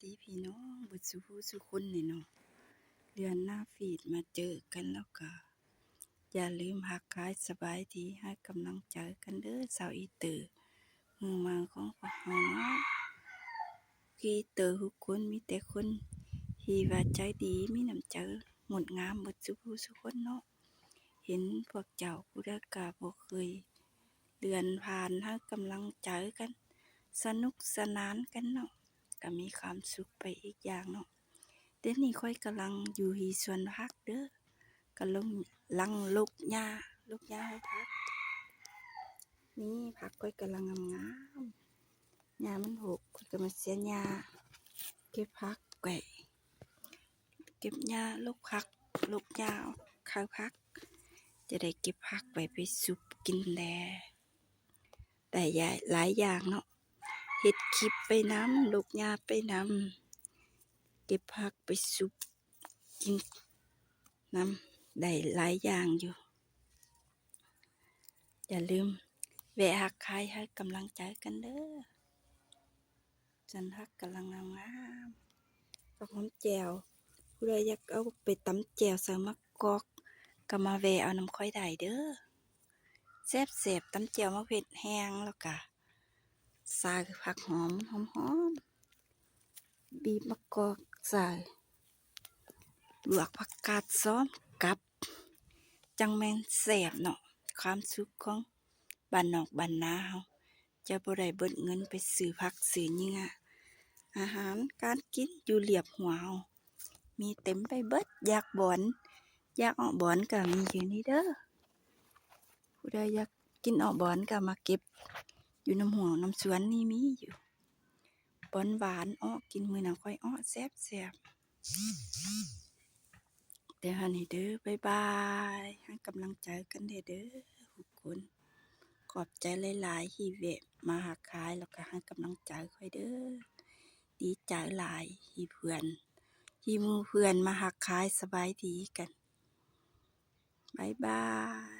ดีพี่น้องเบิดสุผู้สุคนนี่เนาะเดือนหน้าฟีดมาเจอกันแล้วก็อย่าลืมทักทายสบายดีให้กำลังใจกันเด้อสาวอีเตอร์มือมาของพวกเราเนาะพี่เตอร์ทุกคนมีแต่คนที่ว่าใจดีมีน้ำใจงดงามเบิดสุผู้สุคนเนาะเห็นพวกเจ้าผู้ใดก็บ่เคยเดือนผ่านให้กำลังใจกันสนุกสนานกันเนาะก็มีความสุขไปอีกอย่างเนาะเดี๋ยวนี้ข้อยกำลังอยู่ที่สวนผักเด้อกำลังลูกหญ้าให้ผักนี่ผักข้อยกำลังงามๆหญ้ามันหกข้อยก็มาเสียหญ้าเก็บผักไว้เก็บหญ้าลูกผักลูกหญ้าข้าวผักจะได้เก็บผักไว้ไปสุปกินแลแต่หลายอย่างเนาะเฮ็ดคลิปไปนำลูกหญ้าไปนำเก็บผักไปสุปกินนำได้หลายอย่างอยู่อย่าลืมแวะทักทายให้กำลังใจกันเด้อจันทักกำลังงามๆผักหอมแจ่วผู้ใดอยากเอาไปตำแจ่วใส่มะกอกก็มาแวะเอานำข้อยได้เด้อแซ่บๆตำแจ่วมะเผ็ดแห้งแล้วก็ใส่ผักหอมหอมๆบีบมะกอกใส่ลวกผักกาดซ้อมกับจังแม่นแซ่บเนาะความสุขของบ้านนอกบ้านนาเฮาจะบ่ได้เบิดเงินไปซื้อผักซื้อเหยื่ออาหารการกินอยู่เรียบหัวเฮามีเต็มไปเบิดอยากออกบอนก็มีอยู่นี่เด้อผู้ใดอยากกินออกบอนก็มาเก็บอยู่น้ำหัวน้ำสวนนี่มีอยู่บอนหวานอ้อกินมื้อนั้นค่อยอ้อแซ่บๆเดี๋ยวหั้นนี่เด้อบ๊ายบายให้กำลังใจกันเด้อทุกคนขอบใจหลายๆที่แวะมาทักทายแล้วก็ให้กำลังใจข้อยเด้อดีใจหลายที่หมู่เพื่อนมาทักทายสบายดีกันบ๊ายบาย